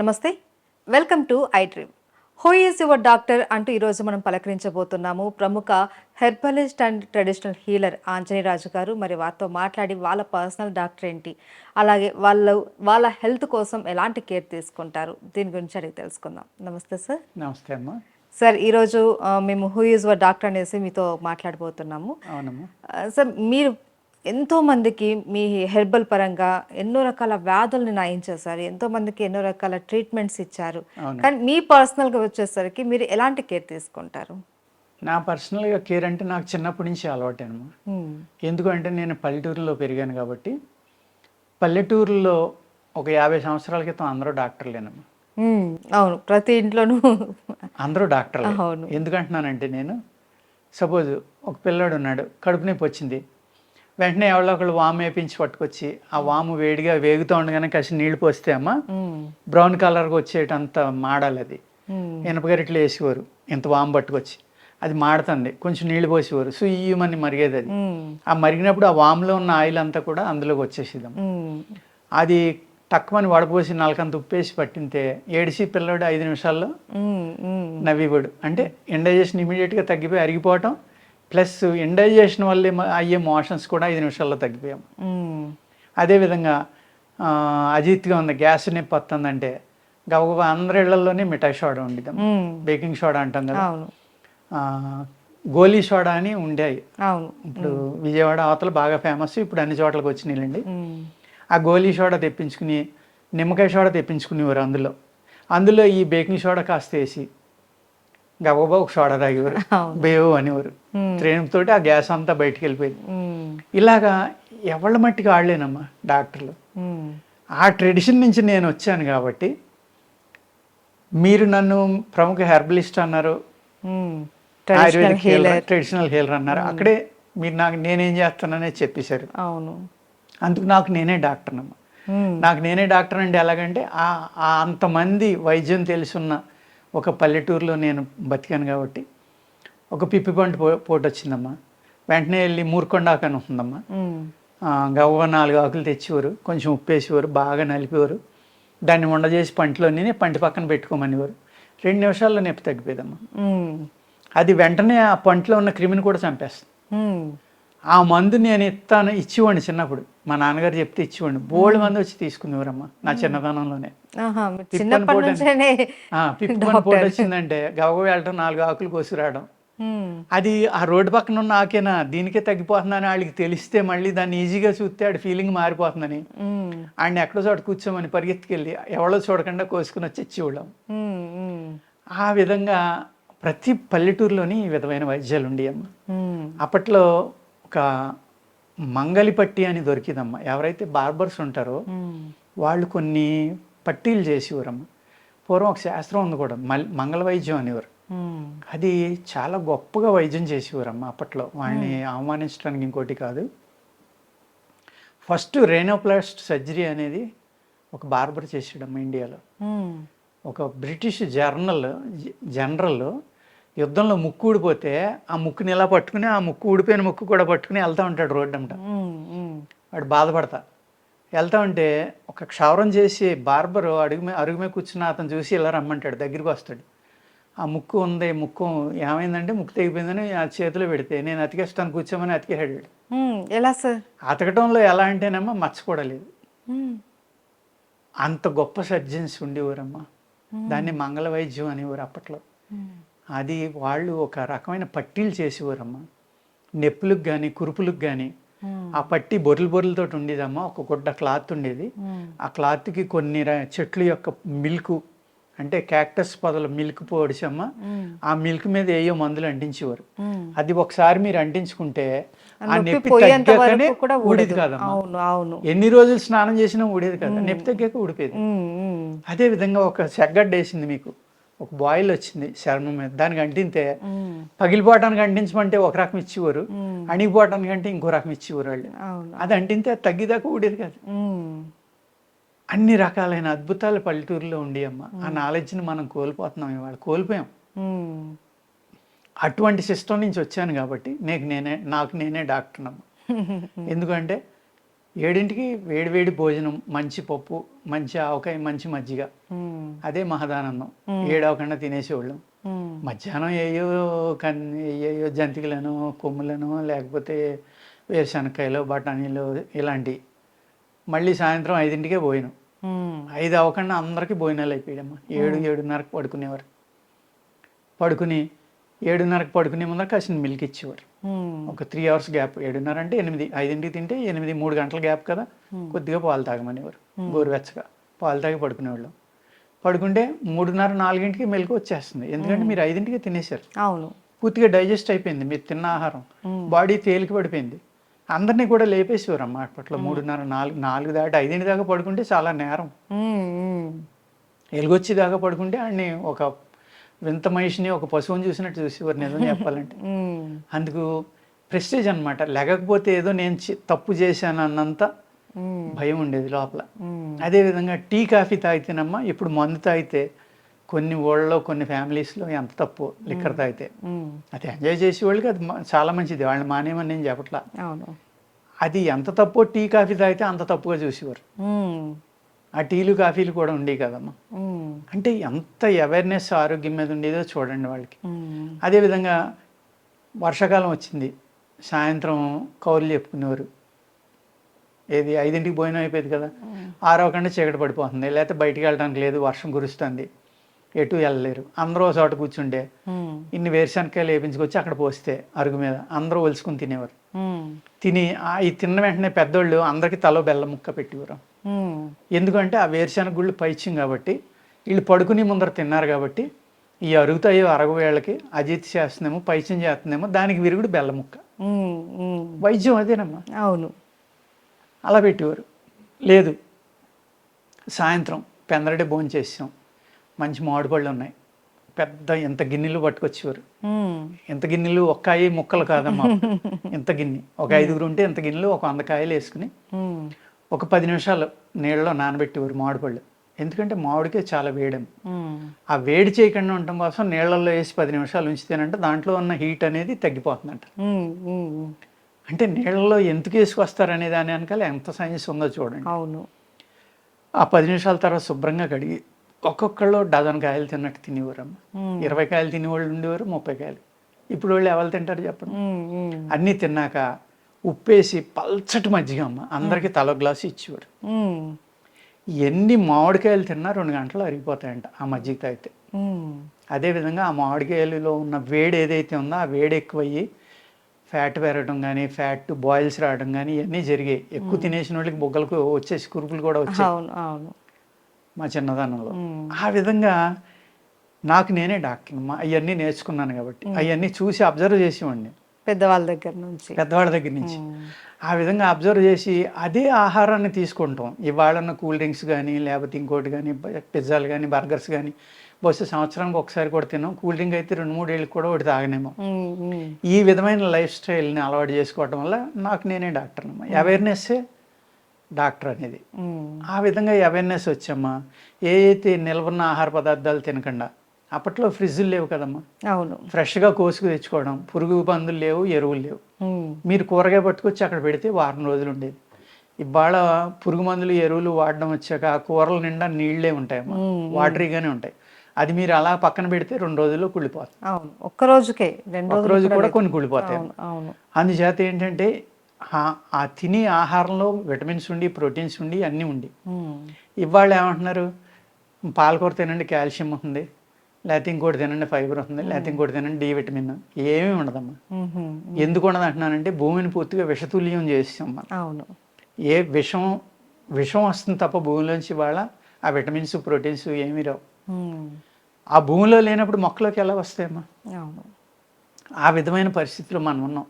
నమస్తే, welcome to I dream. Who is your doctor అంటూ ఈరోజు మనం పలకరించబోతున్నాము ప్రముఖ herbalist and traditional healer Anjaneya Raju గారు. మరి వారితో మాట్లాడి వాళ్ళ పర్సనల్ డాక్టర్ ఏంటి, అలాగే వాళ్ళ హెల్త్ కోసం ఎలాంటి కేర్ తీసుకుంటారు, దీని గురించి అడిగి తెలుసుకుందాం. నమస్తే సార్. నమస్తే అమ్మా. సార్, ఈరోజు మేము హూ ఈజ్ యువర్ డాక్టర్ అనేసి మీతో మాట్లాడబోతున్నాము. అవునమ్మా. సార్, మీరు ఎంతోమందికి మీ హెర్బల్ పరంగా ఎన్నో రకాల వ్యాధుల్ని నయం చేశారు, ఎంతోమందికి ఎన్నో రకాల ట్రీట్మెంట్స్ ఇచ్చారు. కానీ మీ పర్సనల్గా వచ్చేసరికి మీరు ఎలాంటి కేర్ తీసుకుంటారు? నా పర్సనల్గా కేర్ అంటే నాకు చిన్నప్పటి నుంచి అలవాటేనమ్మా. ఎందుకంటే నేను పల్లెటూరులో పెరిగాను కాబట్టి. పల్లెటూరులో ఒక 50 సంవత్సరాల క్రితం అందరూ డాక్టర్లేనమ్మా. అవును, ప్రతి ఇంట్లోనూ అందరూ డాక్టర్లే. అవును. ఎందుకంటున్నానంటే, నేను సపోజ్ ఒక పిల్లాడు ఉన్నాడు, కడుపు నొప్పి వచ్చింది, వెంటనే ఎవరో ఒకళ్ళు వాము వేపించి పట్టుకొచ్చి ఆ వాము వేడిగా వేగుతూ ఉండగానే కాసి నీళ్లు పోస్తే అమ్మ బ్రౌన్ కలర్గా వచ్చేటంత మాడాలి. అది ఇనపగరిట్లు వేసేవారు, ఇంత వాము పట్టుకొచ్చి అది మాడుతుంది, కొంచెం నీళ్లు పోసేవారు, సుయ్యమని మరిగేది. అది ఆ మరిగినప్పుడు ఆ వాములో ఉన్న ఆయిల్ అంతా కూడా అందులోకి వచ్చేసేదాం. అది తక్కువని వడపోసి నాలుకంత ఉప్పేసి పట్టింతే ఏడిసి పిల్లడు 5 నిమిషాల్లో నవ్వివాడు. అంటే ఇండైజెషన్ ఇమీడియట్గా తగ్గిపోయి అరిగిపోవటం, ప్లస్ ఇండైజెషన్ వల్ల అయ్యే మోషన్స్ కూడా 5 నిమిషాల్లో తగ్గిపోయాము. అదేవిధంగా అజీత్గా ఉంది, గ్యాస్ నొప్పి వస్తుందంటే గబగబా అందరి ఇళ్లలోనే మిఠాయి సోడా ఉండేదాం, బేకింగ్ సోడా అంటాం కదా, గోలీ సోడా అని ఉండేవి. ఇప్పుడు విజయవాడ అవతల బాగా ఫేమస్, ఇప్పుడు అన్ని చోట్లకి వచ్చినాయండి. ఆ గోలీ సోడా తెప్పించుకుని, నిమ్మకాయ సోడా తెప్పించుకునేవారు. అందులో ఈ బేకింగ్ సోడా కాస్త వేసి గబగబా ఒక సోడా తాగేవారు, బేవు అనేవారు. ట్రైన్తో ఆ గ్యాస్ అంతా బయటికి వెళ్ళిపోయింది. ఇలాగా ఎవళ్ళ మట్టికి ఆడలేనమ్మా డాక్టర్లు. ఆ ట్రెడిషన్ నుంచి నేను వచ్చాను కాబట్టి. మీరు నన్ను ప్రముఖ హెర్బలిస్ట్ అన్నారు, ఆయుర్వేదిక్ ట్రెడిషనల్ హీలర్ అన్నారు. అక్కడే మీరు నాకు నేనేం చేస్తాననే చెప్పేశారు. అవును, అందుకు నాకు నేనే డాక్టర్ అమ్మ. నాకు నేనే డాక్టర్ అంటే ఎలాగంటే, అంతమంది వైద్యం తెలుసున్న ఒక పల్లెటూరులో నేను బతికాను కాబట్టి. ఒక పిప్పి పంట పోటు వచ్చిందమ్మా, వెంటనే వెళ్ళి మూర్కొండాకు అని ఉంటుందమ్మా, గవ్వ 4 ఆకులు తెచ్చేవారు, కొంచెం ఉప్పేసేవారు, బాగా నలిపేవారు, దాన్ని ఉండజేసి పంటలోనే పంట పక్కన పెట్టుకోమనేవారు. 2 నిమిషాల్లో నొప్పి తగ్గిపోయేదమ్మా. అది వెంటనే ఆ పంటలో ఉన్న క్రిమిని కూడా చంపేస్తుంది. ఆ మందు నేను ఇచ్చేవాడిని చిన్నప్పుడు, మా నాన్నగారు చెప్తే ఇచ్చేవాడిని. బోల్డ్ మంది వచ్చి తీసుకునేవారమ్మా నా చిన్నతనంలోనే. పిప్పని పోటు వచ్చిందంటే గవ్వ వెళ్ళటం, 4 ఆకులు కోసి రావడం. అది ఆ రోడ్డు పక్కన ఉన్న ఆకేనా, దీనికే తగ్గిపోతుందని వాళ్ళకి తెలిస్తే మళ్ళీ దాన్ని ఈజీగా చూస్తే ఆడి ఫీలింగ్ మారిపోతుందని ఆయన ఎక్కడో చోట కూర్చోమని పరిగెత్తుకెళ్ళి ఎవరో చూడకుండా కోసుకుని వచ్చి ఇచ్చేవాళ్ళం. ఆ విధంగా ప్రతి పల్లెటూరులోని ఈ విధమైన వైద్యాలు ఉండేవమ్మ. అప్పట్లో ఒక మంగళిపట్టి అని దొరికిదమ్మా. ఎవరైతే బార్బర్స్ ఉంటారో వాళ్ళు కొన్ని పట్టీలు చేసేవారమ్మ. పూర్వం ఒక శాస్త్రం ఉంది కూడా, మంగళ వైద్యం అనేవారు. అది చాలా గొప్పగా వైద్యం చేసేవారమ్మ అప్పట్లో. వాళ్ళని అవమానించడానికి ఇంకోటి కాదు. ఫస్ట్ రేనోప్లాస్ట్ సర్జరీ అనేది ఒక బార్బర్ చేసాడమ్మ ఇండియాలో. ఒక బ్రిటిష్ జనరల్ యుద్ధంలో ముక్కు ఊడిపోతే ఆ ముక్కుని ఇలా పట్టుకుని, ఆ ముక్కు ఊడిపోయిన ముక్కు కూడా పట్టుకుని వెళ్తూ ఉంటాడు రోడ్డు అంట. వాడు బాధపడతా వెళ్తా ఉంటే ఒక క్షౌరం చేసి బార్బరు అరుగు మీద కూర్చున్న అతను చూసి ఇలా రమ్మంటాడు, దగ్గరికి వస్తాడు. ఆ ముక్కు ఉంది, ముక్కు ఏమైందంటే ముక్కు తెగిపోయిందని ఆ చేతిలో పెడితే నేను అతికేస్తాను కూర్చోమని అతికేసాడు. ఎలా సార్? అతకటంలో ఎలా అంటేనమ్మా మచ్చ కూడా లేదు. అంత గొప్ప సర్జన్స్ ఉండేవారమ్మా. దాన్ని మంగళ వైద్యం అనేవారు అప్పట్లో. అది వాళ్ళు ఒక రకమైన పట్టీలు చేసేవారమ్మా, నొప్పులకు కానీ కురుపులకు కానీ. ఆ పట్టి బొర్రెలతో ఉండేదమ్మా. ఒక గుడ్డ క్లాత్ ఉండేది. ఆ క్లాత్కి కొన్ని చెట్ల యొక్క మిల్క్, అంటే క్యాక్టస్ పొదల మిల్క్ పొడిచమ్మ, ఆ మిల్క్ మీద ఏయో మందులు అంటించేవారు. అది ఒకసారి మీరు అంటించుకుంటే ఆ నొప్పి తగ్గాకనే ఊడేది కాదమ్మా. ఎన్ని రోజులు స్నానం చేసినా ఊడేది కదా, నొప్పి తగ్గాక ఊడిపోయేది. అదే విధంగా ఒక సెగ్గడ్డ వేసింది మీకు, ఒక బాయిల్ వచ్చింది చర్మం మీద, దానికి అంటింతే పగిలిపోవటానికి అంటించమంటే ఒక రకం ఇచ్చేవారు, అణిగిపోవటానికి అంటే ఇంకో రకం ఇచ్చేవారు వాళ్ళు. అది అంటింతే తగ్గిదాకా ఊడేది కాదు. అన్ని రకాలైన అద్భుతాలు పల్లెటూరులో ఉండేవమ్మ. ఆ నాలెడ్జ్ని మనం కోల్పోతున్నాం, ఇవాళ కోల్పోయాం. అటువంటి సిస్టమ్ నుంచి వచ్చాను కాబట్టి నాకు నేనే డాక్టర్ అమ్మ. ఎందుకంటే 7ంటికి వేడివేడి భోజనం, మంచి పప్పు, మంచి ఆవకాయ, మంచి మజ్జిగ, అదే మహదానందం. ఏడవకుండా తినేసేవాళ్ళం. మధ్యాహ్నం ఏయో జంతికలను, కొమ్ములను, లేకపోతే వేరుశనక్కాయలు, బఠానీలు ఇలాంటివి. మళ్ళీ సాయంత్రం 5ంటికే భోజనం. 5 అవ్వకుండా అందరికీ భోజనాలు అయిపోయామ్మా. 7:30కి పడుకునేవారు. పడుకుని 7:30కి పడుకునే ముందర కాసిన మిల్క్ ఇచ్చేవారు. ఒక 3 అవర్స్ గ్యాప్. 7:30 అంటే 8, 5ంటికి తింటే 8, 3 గంటల గ్యాప్ కదా. కొద్దిగా పాలు తాగమనేవారు, గోరువెచ్చగా పాలు తాగి పడుకునేవాళ్ళం. పడుకుంటే 3:30, 4ంటికి మెలకు వచ్చేస్తుంది. ఎందుకంటే మీరు 5ంటికి తినేశారు. అవును, పూర్తిగా డైజెస్ట్ అయిపోయింది మీరు తిన్న ఆహారం. బాడీ తేలిక పడిపోయింది. అందరినీ కూడా లేపేసేవారు అమ్మ అప్పట్లో. 3:30, 4 దాటి 5ంటి దాకా పడుకుంటే చాలా నేరం. ఎలుగొచ్చి దాకా పడుకుంటే ఆడిని ఒక వింత మనిషిని, ఒక పశువుని చూసినట్టు చూసేవారు నిజం చెప్పాలంటే. అందుకు ప్రెస్టేజ్ అనమాట. లేకపోతే ఏదో నేను తప్పు చేశాను అన్నంత భయం ఉండేది లోపల. అదేవిధంగా టీ కాఫీ తాగితేనమ్మా, ఇప్పుడు మందు తాగితే కొన్ని ఊళ్ళలో, కొన్ని ఫ్యామిలీస్లో ఎంత తప్పు లిక్కర్ తాగితే. అది ఎంజాయ్ చేసేవాళ్ళకి అది చాలా మంచిది, వాళ్ళని మానేమని నేను చెప్పట్లా. అది ఎంత తప్పో టీ కాఫీ తాగితే అంత తప్పుగా చూసేవారు. ఆ టీలు కాఫీలు కూడా ఉండేవి కదమ్మా. అంటే ఎంత అవేర్నెస్ ఆరోగ్యం మీద ఉండేదో చూడండి వాళ్ళకి. అదేవిధంగా వర్షాకాలం వచ్చింది, సాయంత్రం కౌరులు చెప్పుకునేవారు. ఏది 5ంటికి భోజనం అయిపోయింది కదా, 6 అవ్వకుండా చీకటి పడిపోతుంది, లేకపోతే బయటికి వెళ్ళడానికి లేదు, వర్షం కురుస్తుంది, ఎటు వెళ్ళలేరు. అందరూ ఒక చోట కూర్చుంటే ఇన్ని వేరుశనక్కాయలు వేపించుకొచ్చి అక్కడ పోస్తే అరుగు మీద అందరూ ఒలుచుకుని తినేవారు. తిని ఈ తిన్న వెంటనే పెద్దోళ్ళు అందరికీ తలో బెల్లం ముక్క పెట్టేవారు. ఎందుకంటే ఆ వేరుశనగ గుళ్ళు పైచ్యం కాబట్టి, వీళ్ళు పడుకుని ముందర తిన్నారు కాబట్టి ఈ అరుగుతాయో అరగవేళ్ళకి అజీతి చేస్తుందేమో, పైచ్యం చేస్తుందేమో, దానికి విరుగుడు బెల్లం ముక్క. వైద్యం అదేనమ్మా. అవును, అలా పెట్టేవారు. లేదు, సాయంత్రం పెందరడే భోజనం చేసాం, మంచి మామిడి పళ్ళు ఉన్నాయి, పెద్ద ఎంత గిన్నెలు పట్టుకొచ్చేవారు. ఎంత గిన్నెలు, ఒక్కాయి ముక్కలు కాదమ్మా, ఎంత గిన్నె, ఒక 5గురు ఉంటే ఎంత గిన్నెలు, ఒక 100 కాయలు వేసుకుని ఒక 10 నిమిషాలు నీళ్ళలో నానబెట్టేవారు మామిడి పళ్ళు. ఎందుకంటే మామిడికే చాలా వేడేమో. ఆ వేడి చేయకుండా ఉండటం కోసం నీళ్ళల్లో వేసి 10 నిమిషాలు ఉంచితేనంటే దాంట్లో ఉన్న హీట్ అనేది తగ్గిపోతుందంట. అంటే నీళ్ళలో ఎందుకు వేసుకొస్తారనే దాని వెనకాల ఎంత సైన్స్ ఉందో చూడండి. అవును. ఆ 10 నిమిషాల తర్వాత శుభ్రంగా కడిగి ఒక్కొక్కళ్ళు 12 కాయలు తిన్నట్టు తినేవారమ్మ. 20 కాయలు తినేవాళ్ళు ఉండేవారు, 30 కాయలు. ఇప్పుడు వాళ్ళు ఎవరు తింటారు చెప్పండి. అన్నీ తిన్నాక ఉప్పేసి పల్చటి మజ్జిగ అమ్మ అందరికీ తల గ్లాసు ఇచ్చేవారు. ఎన్ని మామిడికాయలు తిన్నా 2 గంటలు అరిగిపోతాయంట ఆ మజ్జిగ తాగితే. అదేవిధంగా ఆ మామిడికాయలలో ఉన్న వేడి ఏదైతే ఉందో ఆ వేడి ఎక్కువయ్యి ఫ్యాట్ పెరగడం కానీ, ఫ్యాట్ బాయిల్స్ రావడం కానీ ఇవన్నీ జరిగాయి. ఎక్కువ తినేసిన వాళ్ళకి బొగ్గలకు వచ్చేసి కురుపులు కూడా వచ్చాయి మా చిన్నదనంలో. ఆ విధంగా నాకు నేనే డాక్టర్ అమ్మా, అవన్నీ నేర్చుకున్నాను కాబట్టి అవన్నీ చూసి అబ్జర్వ్ చేసేవాడిని పెద్దవాళ్ళ దగ్గర నుంచి. ఆ విధంగా అబ్జర్వ్ చేసి అదే ఆహారాన్ని తీసుకుంటాం. ఇవాళన్న కూల్ డ్రింక్స్ కానీ, లేకపోతే ఇంకోటి కానీ, పిజ్జాలు కానీ, బర్గర్స్ కానీ బహుశా సంవత్సరానికి ఒకసారి కూడా తిన్నాం. కూల్ డ్రింక్ అయితే 2-3 ఏళ్ళకి కూడా ఒకటి తాగనేమో. ఈ విధమైన లైఫ్ స్టైల్ని అలవాటు చేసుకోవటం వల్ల నాకు నేనే డాక్టర్ అమ్మా. అవేర్నెస్సే డాక్టర్ అనేది. ఆ విధంగా అవేర్నెస్ వచ్చమ్మా. ఏ అయితే నిల్వన్న ఆహార పదార్థాలు తినకుండా, అప్పట్లో ఫ్రిడ్జులు లేవు కదమ్మా. అవును, ఫ్రెష్గా కోసుకు తెచ్చుకోవడం, పురుగు మందులు లేవు, ఎరువులు లేవు. మీరు కూరగాయ పట్టుకొచ్చి అక్కడ పెడితే వారం రోజులు ఉండేది. ఇవాళ పురుగు మందులు, ఎరువులు వాడడం వచ్చాక ఆ కూరల నిండా నీళ్లే ఉంటాయమ్మా, వాటరీగానే ఉంటాయి. అది మీరు అలా పక్కన పెడితే 2 రోజుల్లో కుళ్ళిపోతాయి. ఒక్కరోజు కూడా కొన్ని కుళ్ళిపోతాయి. అందుచేత ఏంటంటే ఆ తినే ఆహారంలో విటమిన్స్ ఉండి, ప్రోటీన్స్ ఉండి, అన్నీ ఉండి. ఇవాళ ఏమంటున్నారు, పాలకూర తినండి కాల్షియం ఉంది, లేకపోతే ఇంకోటి తినండి ఫైబర్ ఉంది, లేకపోతే ఇంకోటి తినండి డి విటమిన్. ఏమీ ఉండదమ్మా. ఎందుకు ఉండదు అంటున్నానంటే భూమిని పూర్తిగా విషతుల్యం చేసాం మనం. అవును, ఏ విషం వస్తుంది తప్ప భూమిలోంచి ఇవాళ ఆ విటమిన్స్, ప్రోటీన్స్ ఏమీ రావు. ఆ భూమిలో లేనప్పుడు మొక్కలోకి ఎలా వస్తాయమ్మా? ఆ విధమైన పరిస్థితిలో మనం ఉన్నాం.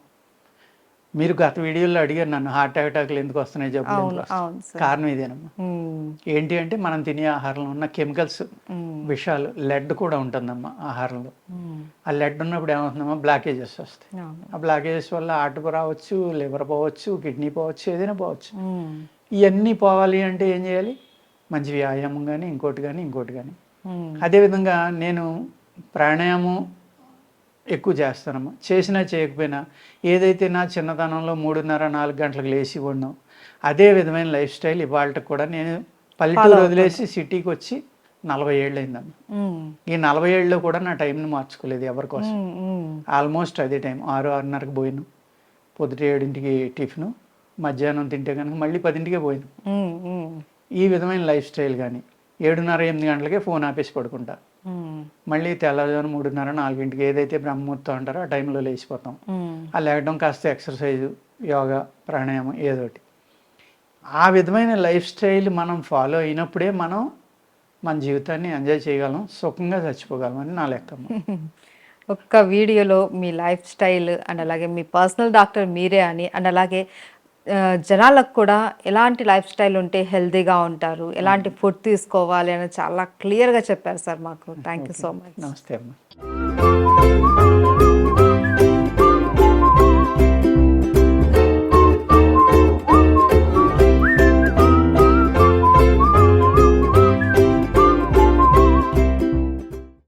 మీరు గత వీడియోలో అడిగారు నన్ను, హార్ట్ అటాక్లు ఎందుకు వస్తున్నాయి, జబ్బులు కారణం ఇదేనమ్మా. ఏంటి అంటే మనం తినే ఆహారంలో ఉన్న కెమికల్స్, విషాలు, లెడ్ కూడా ఉంటుందమ్మా ఆహారంలో. ఆ లెడ్ ఉన్నప్పుడు ఏమవుతుందమ్మా, బ్లాకేజెస్ వస్తాయి. ఆ బ్లాకేజెస్ వల్ల హార్ట్ రావచ్చు, లివర్ పోవచ్చు, కిడ్నీ పోవచ్చు, ఏదైనా పోవచ్చు. ఇవన్నీ పోవాలి అంటే ఏం చేయాలి? మంచి వ్యాయామం కానీ, ఇంకోటి కానీ. అదేవిధంగా నేను ప్రాణాయామం ఎక్కువ చేస్తానమ్మా. చేసినా చేయకపోయినా ఏదైతే నా చిన్నతనంలో 3:30-4 గంటలకు లేచి ఉన్నాం, అదే విధమైన లైఫ్ స్టైల్ ఇవాళ కూడా నేను పల్లెటూరు వదిలేసి సిటీకి వచ్చి 40 ఏళ్ళు అయిందమ్మా. ఉమ్, ఈ 40 ఏళ్ళలో కూడా నా టైంని మార్చుకోలేదు ఎవరి కోసం. ఉమ్, ఉమ్, ఆల్మోస్ట్ అదే టైం 6-6:30కి పోయిను, పొద్దుట 7ంటికి టిఫిను, మధ్యాహ్నం తింటే కనుక మళ్ళీ 10ంటికే పోయిను. ఉమ్, ఉమ్, ఈ విధమైన లైఫ్ స్టైల్ కానీ 7:30-8 గంటలకే ఫోన్ ఆపేసి పడుకుంటా. ఉమ్, మళ్ళీ తెల్లవారుజామున 3:30-4ంటికి ఏదైతే బ్రహ్మముహూర్తం అంటారో ఆ టైంలో లేచిపోతాం. ఉమ్, ఆ లేవడం కాస్త ఎక్సర్సైజు, యోగా, ప్రాణాయామం ఏదోటి. ఆ విధమైన లైఫ్ స్టైల్ మనం ఫాలో అయినప్పుడే మనం మన జీవితాన్ని ఎంజాయ్ చేయగలం, సుఖంగా చచ్చిపోగలం అని నా లెక్కమ్మ. ఒక్క వీడియోలో మీ లైఫ్ స్టైల్ అండ్ అలాగే మీ పర్సనల్ డాక్టర్ మీరే అని అండ్ అలాగే జనాలకు కూడా ఎలాంటి లైఫ్ స్టైల్ ఉంటే హెల్తీగా ఉంటారు, ఎలాంటి ఫుడ్ తీసుకోవాలి అని చాలా క్లియర్గా చెప్పారు సార్ మాకు. Thank you so much. నమస్తే అమ్మ.